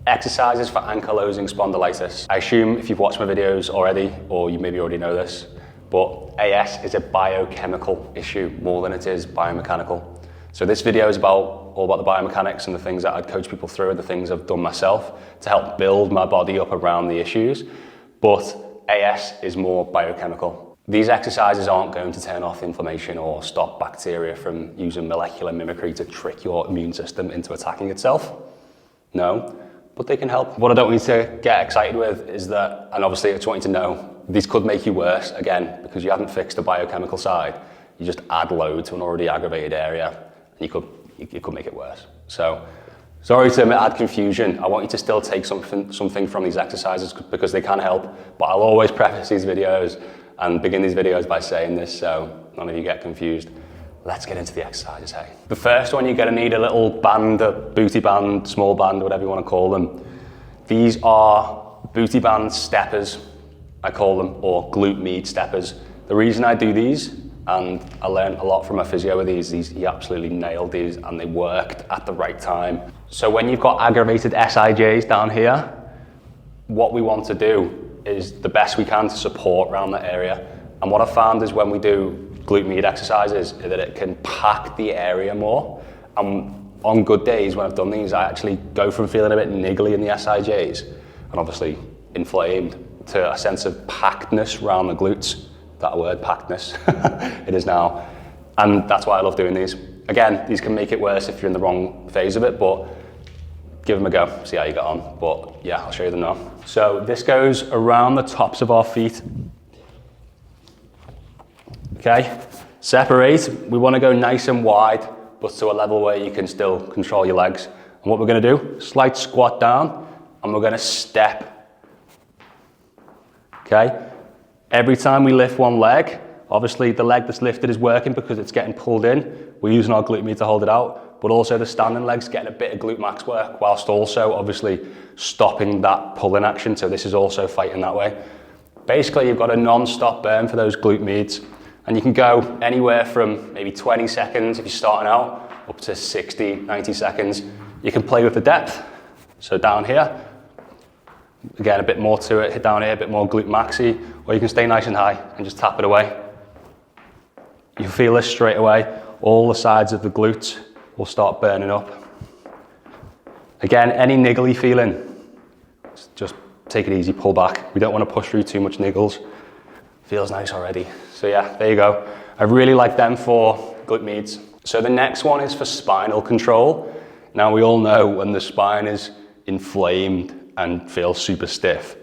Exercises for ankylosing spondylitis. I assume if you've watched my videos already, or you maybe already know this, but AS is a biochemical issue more than it is biomechanical. So this video is all about the biomechanics and the things that I'd coach people through and the things I've done myself to help build my body up around the issues. But AS is more biochemical. These exercises aren't going to turn off inflammation or stop bacteria from using molecular mimicry to trick your immune system into attacking itself. No, but they can help. What I don't want you to get excited with is that, and obviously I just want you to know, these could make you worse, again, because you haven't fixed the biochemical side. You just add load to an already aggravated area, and you could make it worse. So, sorry to add confusion. I want you to still take something from these exercises because they can help, but I'll always preface these videos and begin these videos by saying this so none of you get confused. Let's get into the exercises, hey? The first one, you're gonna need a little band, a booty band, small band, whatever you wanna call them. These are booty band steppers, I call them, or glute med steppers. The reason I do these, and I learned a lot from my physio with these, he absolutely nailed these and they worked at the right time. So when you've got aggravated SIJs down here, what we want to do is the best we can to support around that area. And what I found is when we do glute med exercises, that it can pack the area more. And on good days when I've done these, I actually go from feeling a bit niggly in the SIJs and obviously inflamed to a sense of packedness around the glutes. That word, packedness, it is now. And that's why I love doing these. Again, these can make it worse if you're in the wrong phase of it, but give them a go, see how you get on. But yeah, I'll show you them now. So this goes around the tops of our feet. Okay, separate. We want to go nice and wide, but to a level where you can still control your legs. And what we're going to do, slight squat down, and we're going to step. Okay, every time we lift one leg, obviously the leg that's lifted is working because it's getting pulled in. We're using our glute med to hold it out, but also the standing leg's getting a bit of glute max work, whilst also obviously stopping that pulling action. So this is also fighting that way. Basically, you've got a non-stop burn for those glute meds. And you can go anywhere from maybe 20 seconds if you're starting out, up to 60, 90 seconds. You can play with the depth. So down here, again, a bit more to it, hit down here, a bit more glute maxi, or you can stay nice and high and just tap it away. You feel this straight away. All the sides of the glutes will start burning up. Again, any niggly feeling, just take it easy, pull back. We don't want to push through too much niggles. Feels nice already. So yeah, there you go. I really like them for glute meds. So the next one is for spinal control. Now we all know when the spine is inflamed and feels super stiff,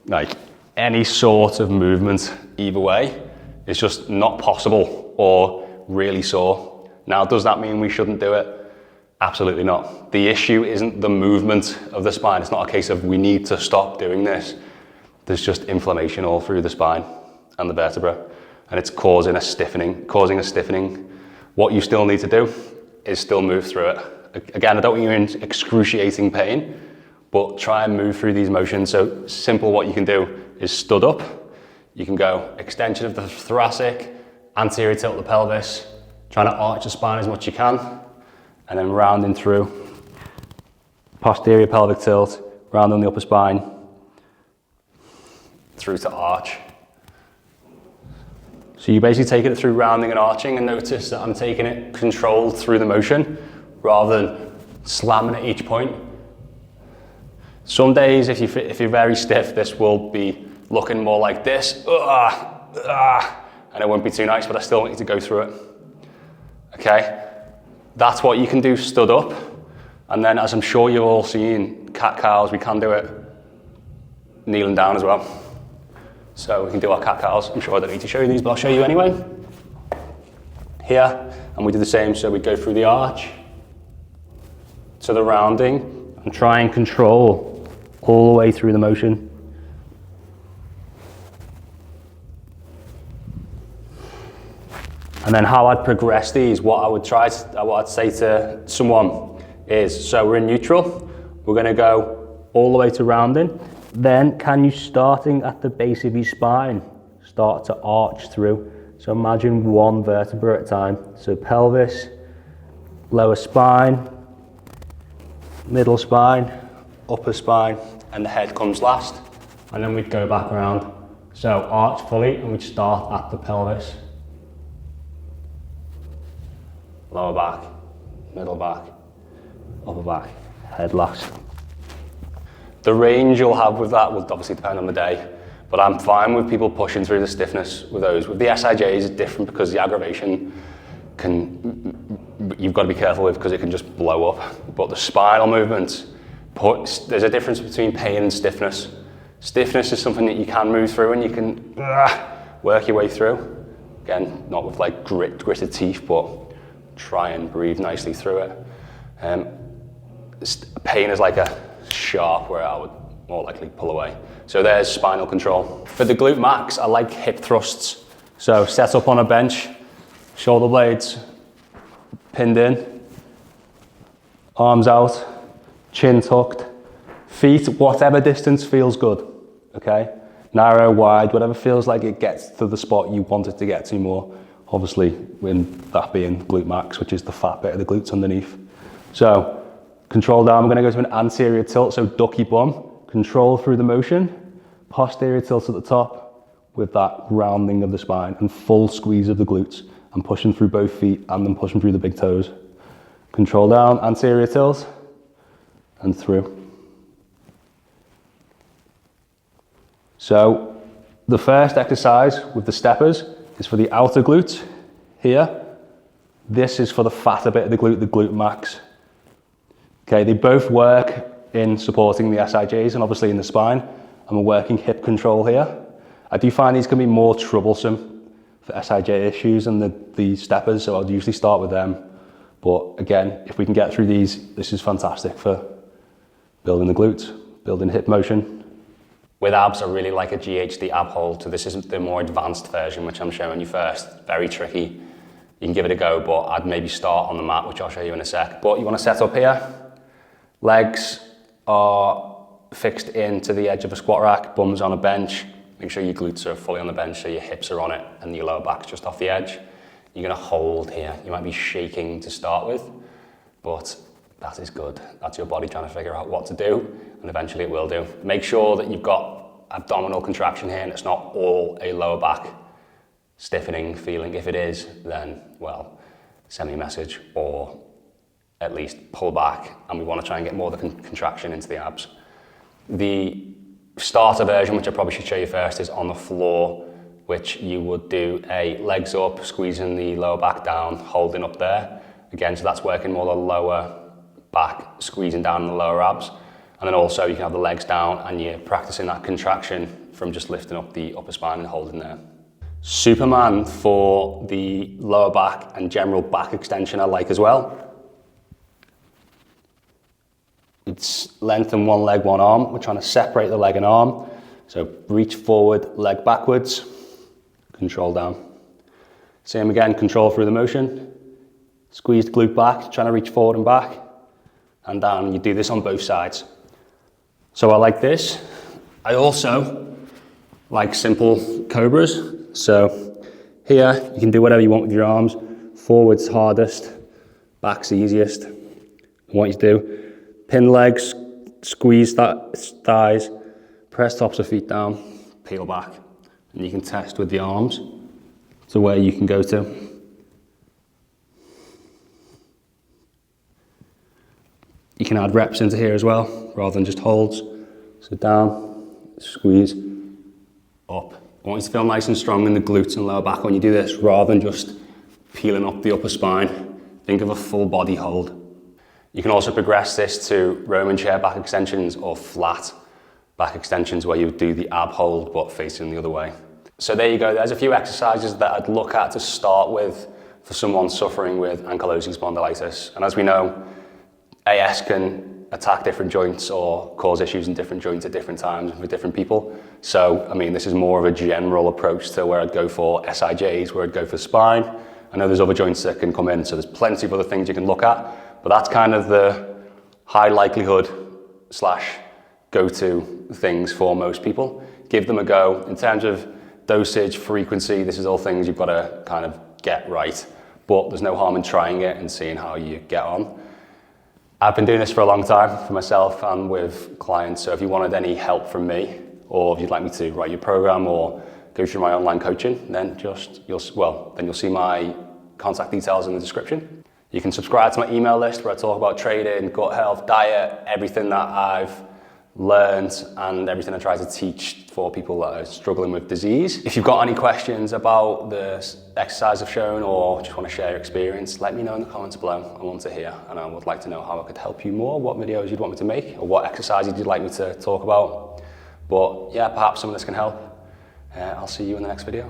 like any sort of movement either way is just not possible or really sore. Now, does that mean we shouldn't do it? Absolutely not. The issue isn't the movement of the spine. It's not a case of we need to stop doing this. There's just inflammation all through the spine and the vertebra, and it's causing a stiffening. What you still need to do is still move through it. Again, I don't want you in excruciating pain, but try and move through these motions. So simple, what you can do is stood up. You can go extension of the thoracic, anterior tilt of the pelvis, trying to arch the spine as much as you can, and then rounding through. Posterior pelvic tilt, rounding the upper spine, through to arch. So you basically take it through rounding and arching, and notice that I'm taking it controlled through the motion rather than slamming at each point. Some days, if you're very stiff, this will be looking more like this, and it won't be too nice, but I still want you to go through it. Okay, that's what you can do stood up, and then as I'm sure you've all seen cat-cows, we can do it kneeling down as well. So we can do our cat-cows. I'm sure I don't need to show you these, but I'll show you anyway. Here, and we do the same, so we go through the arch to the rounding and try and control all the way through the motion. And then how I'd progress these, what I'd say to someone is, so we're in neutral, we're gonna go all the way to rounding. Then can you, starting at the base of your spine, start to arch through? So imagine one vertebra at a time. So pelvis, lower spine, middle spine, upper spine, and the head comes last. And then we'd go back around. So arch fully, and we'd start at the pelvis. Lower back, middle back, upper back, head last. The range you'll have with that will obviously depend on the day, but I'm fine with people pushing through the stiffness with those. With the SIJs, it's different because the aggravation you've got to be careful with because it can just blow up. But the spinal movements, there's a difference between pain and stiffness. Stiffness is something that you can move through and you can work your way through. Again, not with like gritted teeth, but try and breathe nicely through it. Pain is like a sharp where I would more likely pull away. So there's spinal control. For the glute max, I like hip thrusts. So set up on a bench, shoulder blades pinned in, arms out, chin tucked, feet whatever distance feels good, okay? Narrow, wide, whatever feels like it gets to the spot you want it to get to more. Obviously, in that being glute max, which is the fat bit of the glutes underneath. So, control down, we're gonna go to an anterior tilt, so ducky bum, control through the motion, posterior tilt at the top with that rounding of the spine and full squeeze of the glutes and pushing through both feet and then pushing through the big toes. Control down, anterior tilt and through. So the first exercise with the steppers is for the outer glute here. This is for the fatter bit of the glute max. Okay, they both work in supporting the SIJs and obviously in the spine, and we're working hip control here. I do find these can be more troublesome for SIJ issues than the steppers, so I'd usually start with them. But again, if we can get through these, this is fantastic for building the glutes, building hip motion. With abs, I really like a GHD ab hold, so this isn't the more advanced version, which I'm showing you first. Very tricky. You can give it a go, but I'd maybe start on the mat, which I'll show you in a sec. But you want to set up here. Legs are fixed into the edge of a squat rack, bums on a bench. Make sure your glutes are fully on the bench so your hips are on it and your lower back's just off the edge. You're going to hold here. You might be shaking to start with, but that is good. That's your body trying to figure out what to do, and eventually it will do. Make sure that you've got abdominal contraction here and it's not all a lower back stiffening feeling. If it is, then, well, send me a message or at least pull back, and we want to try and get more of the contraction into the abs. The starter version, which I probably should show you first, is on the floor, which you would do a legs up, squeezing the lower back down, holding up there. Again, so that's working more the lower back, squeezing down the lower abs. And then also you can have the legs down and you're practicing that contraction from just lifting up the upper spine and holding there. Superman for the lower back and general back extension I like as well. It's lengthen one leg, one arm. We're trying to separate the leg and arm. So reach forward, leg backwards, control down. Same again, control through the motion. Squeeze the glute back, trying to reach forward and back, and down. You do this on both sides. So I like this. I also like simple cobras. So here, you can do whatever you want with your arms. Forward's hardest, back's easiest. What you do, pin legs, squeeze thighs, press tops of feet down, peel back. And you can test with the arms to where you can go to. You can add reps into here as well, rather than just holds. So down, squeeze, up. I want you to feel nice and strong in the glutes and lower back when you do this, rather than just peeling up the upper spine. Think of a full body hold. You can also progress this to Roman chair back extensions or flat back extensions where you would do the ab hold but facing the other way. So there you go, there's a few exercises that I'd look at to start with for someone suffering with ankylosing spondylitis. And as we know, AS can attack different joints or cause issues in different joints at different times with different people. So, I mean, this is more of a general approach to where I'd go for SIJs, where I'd go for spine. I know there's other joints that can come in, so there's plenty of other things you can look at, but that's kind of the high likelihood / go-to things for most people. Give them a go. In terms of dosage, frequency, this is all things you've got to kind of get right, but there's no harm in trying it and seeing how you get on. I've been doing this for a long time for myself and with clients, so if you wanted any help from me, or if you'd like me to write your program or go through my online coaching, then you'll see my contact details in the description. You can subscribe to my email list where I talk about training, gut health, diet, everything that I've learned and everything I try to teach for people that are struggling with disease. If you've got any questions about the exercise I've shown or just want to share your experience, let me know in the comments below. I want to hear, and I would like to know how I could help you more, what videos you'd want me to make, or what exercises you'd like me to talk about. But yeah, perhaps some of this can help. I'll see you in the next video.